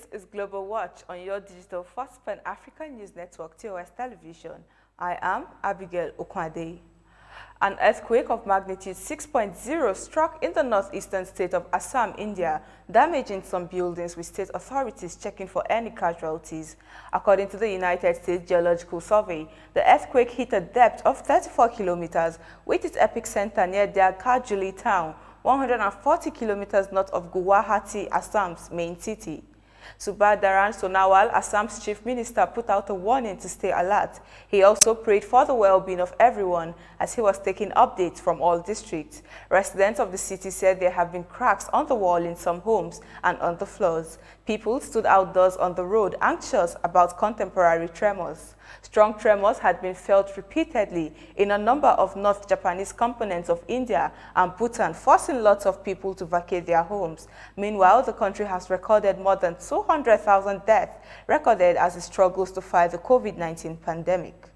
This is Global Watch on your digital first Pan-African news network, TOS Television. I am Abigail Okwade. An earthquake of magnitude 6.0 struck in the northeastern state of Assam, India, damaging some buildings with state authorities checking for any casualties. According to the United States Geological Survey, the earthquake hit a depth of 34 kilometers with its epicenter near Kajuli town, 140 kilometers north of Guwahati, Assam's main city. Subhadharan Sonawal, Assam's chief minister, put out a warning to stay alert. He also prayed for the well-being of everyone as he was taking updates from all districts. Residents of the city said there have been cracks on the wall in some homes and on the floors. People stood outdoors on the road, anxious about contemporary tremors. Strong tremors had been felt repeatedly in a number of North Japanese components of India and Bhutan, forcing lots of people to vacate their homes. Meanwhile, the country has recorded more than 200,000 deaths recorded as it struggles to fight the COVID-19 pandemic.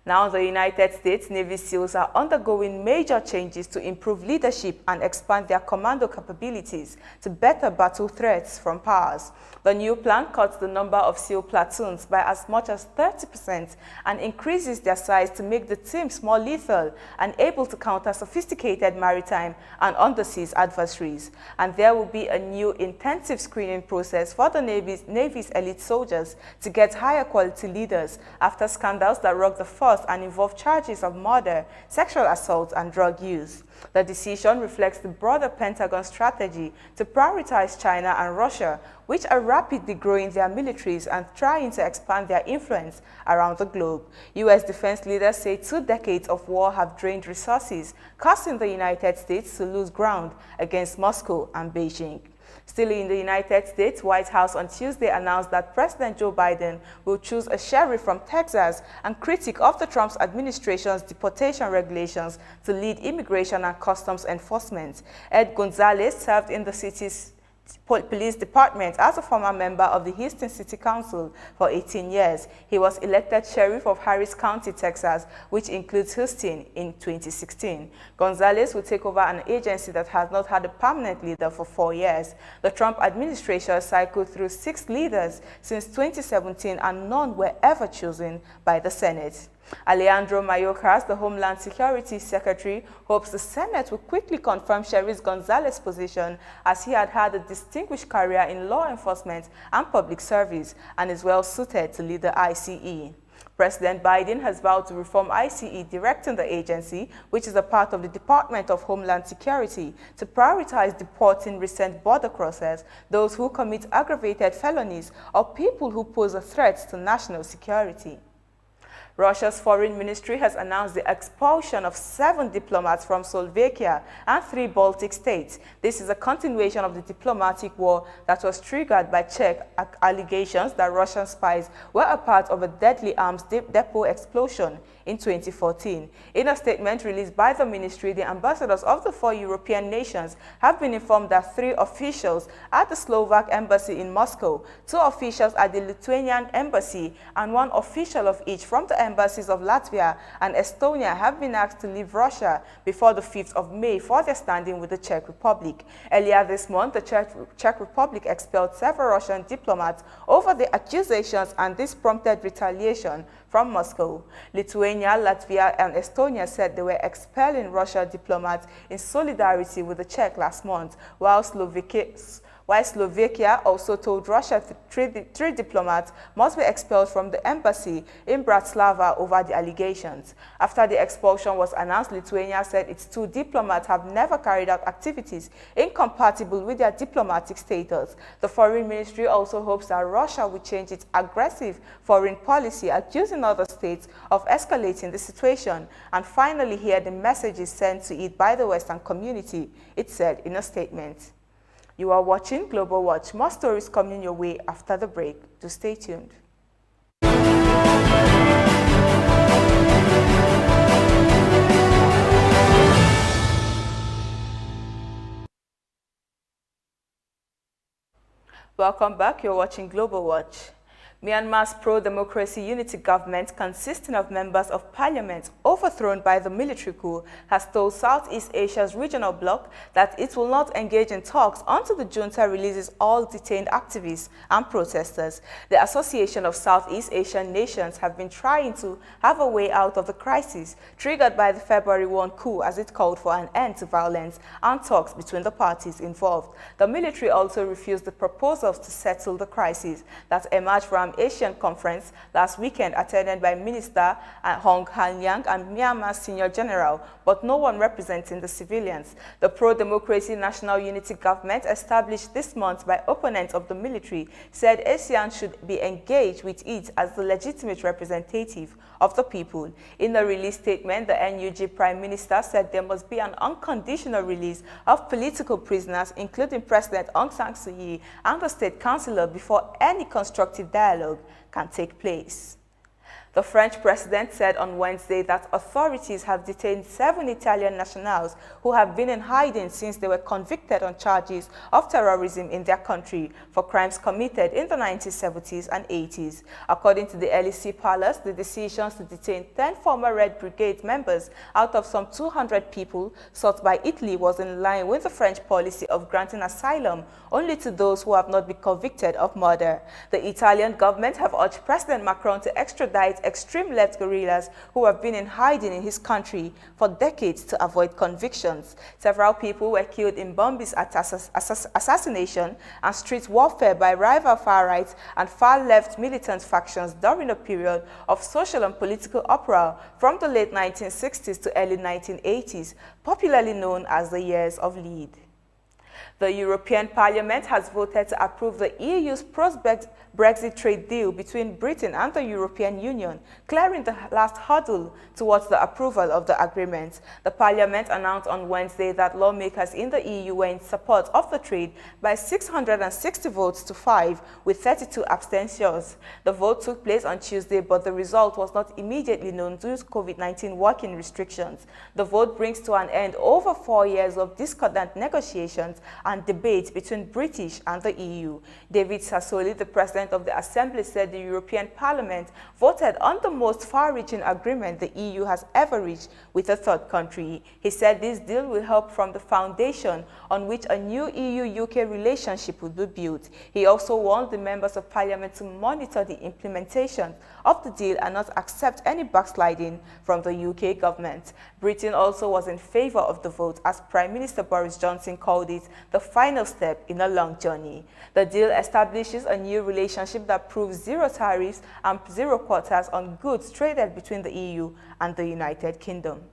Now, the United States Navy SEALs are undergoing major changes to improve leadership and expand their commando capabilities to better battle threats from powers. The new plan cuts the number of SEAL platoons by as much as 30% and increases their size to make the teams more lethal and able to counter sophisticated maritime and undersea adversaries. And there will be a new intensive screening process for the Navy's elite soldiers to get higher quality leaders after scandals that rocked the force and involve charges of murder, sexual assault, and drug use. The decision reflects the broader Pentagon strategy to prioritize China and Russia, which are rapidly growing their militaries and trying to expand their influence around the globe. U.S. defense leaders say 2 decades of war have drained resources, causing the United States to lose ground against Moscow and Beijing. Still in the United States, White House on Tuesday announced that President Joe Biden will choose a sheriff from Texas and critic of the Trump administration's deportation regulations to lead immigration and customs enforcement. Ed Gonzalez served in the city's police department as a former member of the Houston City Council for 18 years. He was elected sheriff of Harris County, Texas, which includes Houston, in 2016. Gonzalez will take over an agency that has not had a permanent leader for 4 years. The Trump administration cycled through 6 leaders since 2017 and none were ever chosen by the Senate. Alejandro Mayorkas, the Homeland Security Secretary, hopes the Senate will quickly confirm Sheriff Gonzalez's position as he had a distinguished career in law enforcement and public service and is well suited to lead the ICE. President Biden has vowed to reform ICE, directing the agency, which is a part of the Department of Homeland Security, to prioritize deporting recent border crossers, those who commit aggravated felonies, or people who pose a threat to national security. Russia's foreign ministry has announced the expulsion of 7 diplomats from Slovakia and 3 Baltic states. This is a continuation of the diplomatic war that was triggered by Czech allegations that Russian spies were a part of a deadly arms depot explosion in 2014. In a statement released by the ministry, the ambassadors of the 4 European nations have been informed that 3 officials at the Slovak embassy in Moscow, 2 officials at the Lithuanian embassy, and 1 official of each from the embassies of Latvia and Estonia have been asked to leave Russia before the 5th of May for their standing with the Czech Republic. Earlier this month, the Czech Republic expelled several Russian diplomats over the accusations, and this prompted retaliation from Moscow. Lithuania, Latvia, and Estonia said they were expelling Russian diplomats in solidarity with the Czech last month, while Slovakia also told Russia 3 diplomats must be expelled from the embassy in Bratislava over the allegations. After the expulsion was announced, Lithuania said its 2 diplomats have never carried out activities incompatible with their diplomatic status. The foreign ministry also hopes that Russia will change its aggressive foreign policy, accusing other states of escalating the situation, and finally hear the messages sent to it by the Western community, it said in a statement. You are watching Global Watch. More stories coming your way after the break. Do stay tuned. Welcome back. You're watching Global Watch. Myanmar's pro-democracy unity government, consisting of members of parliament overthrown by the military coup, has told Southeast Asia's regional bloc that it will not engage in talks until the junta releases all detained activists and protesters. The Association of Southeast Asian Nations have been trying to have a way out of the crisis triggered by the February 1 coup, as it called for an end to violence and talks between the parties involved. The military also refused the proposals to settle the crisis that emerged from Asian Conference last weekend, attended by Minister Hong Han-yang and Myanmar's senior general, but no one representing the civilians. The pro-democracy national unity government, established this month by opponents of the military, said ASEAN should be engaged with it as the legitimate representative of the people. In a release statement, the NUG Prime Minister said there must be an unconditional release of political prisoners, including President Aung San Suu Kyi and the State Councillor, before any constructive dialogue can take place. The French president said on Wednesday that authorities have detained 7 Italian nationals who have been in hiding since they were convicted on charges of terrorism in their country for crimes committed in the 1970s and 80s. According to the Elysee Palace, the decisions to detain 10 former Red Brigade members out of some 200 people sought by Italy was in line with the French policy of granting asylum only to those who have not been convicted of murder. The Italian government have urged President Macron to extradite extreme left guerrillas who have been in hiding in his country for decades to avoid convictions. Several people were killed in Bombi's assassination and street warfare by rival far-right and far-left militant factions during a period of social and political uproar from the late 1960s to early 1980s, popularly known as the Years of Lead. The European Parliament has voted to approve the EU's post-Brexit trade deal between Britain and the European Union, clearing the last hurdle towards the approval of the agreement. The Parliament announced on Wednesday that lawmakers in the EU were in support of the trade by 660 votes to 5, with 32 abstentions. The vote took place on Tuesday, but the result was not immediately known due to COVID-19 working restrictions. The vote brings to an end over 4 years of discordant negotiations and debate between British and the EU. David Sassoli, the President of the Assembly, said the European Parliament voted on the most far-reaching agreement the EU has ever reached with a third country. He said this deal will help from the foundation on which a new EU-UK relationship will be built. He also warned the members of Parliament to monitor the implementation of the deal and not accept any backsliding from the UK government. Britain also was in favor of the vote, as Prime Minister Boris Johnson called it the final step in a long journey. The deal establishes a new relationship that proves zero tariffs and zero quotas on goods traded between the EU and the United Kingdom.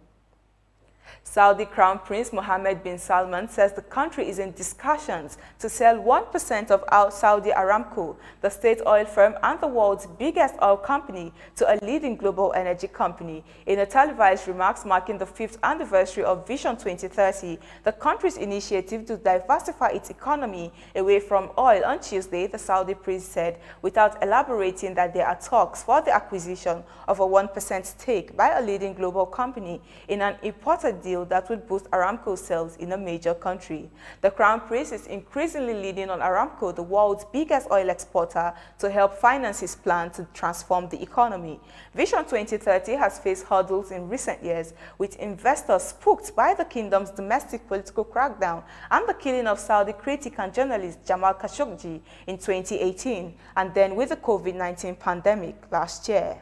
Saudi Crown Prince Mohammed bin Salman says the country is in discussions to sell 1% of Saudi Aramco, the state oil firm and the world's biggest oil company, to a leading global energy company. In a televised remarks marking the 5th anniversary of Vision 2030, the country's initiative to diversify its economy away from oil, on Tuesday, the Saudi prince said, without elaborating that there are talks for the acquisition of a 1% stake by a leading global company in an important deal that would boost Aramco sales in a major country. The Crown Prince is increasingly leaning on Aramco, the world's biggest oil exporter, to help finance his plan to transform the economy. Vision 2030 has faced hurdles in recent years, with investors spooked by the kingdom's domestic political crackdown and the killing of Saudi critic and journalist Jamal Khashoggi in 2018, and then with the COVID-19 pandemic last year.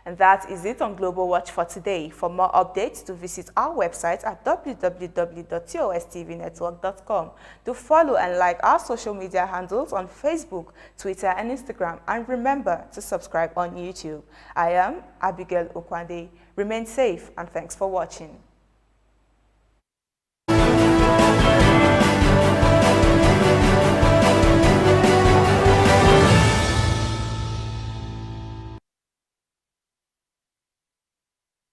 And that is it on Global Watch for today. For more updates, to visit our website at www.tostvnetwork.com. Do follow and like our social media handles on Facebook, Twitter, and Instagram. And remember to subscribe on YouTube. I am Abigail Okwande. Remain safe and thanks for watching.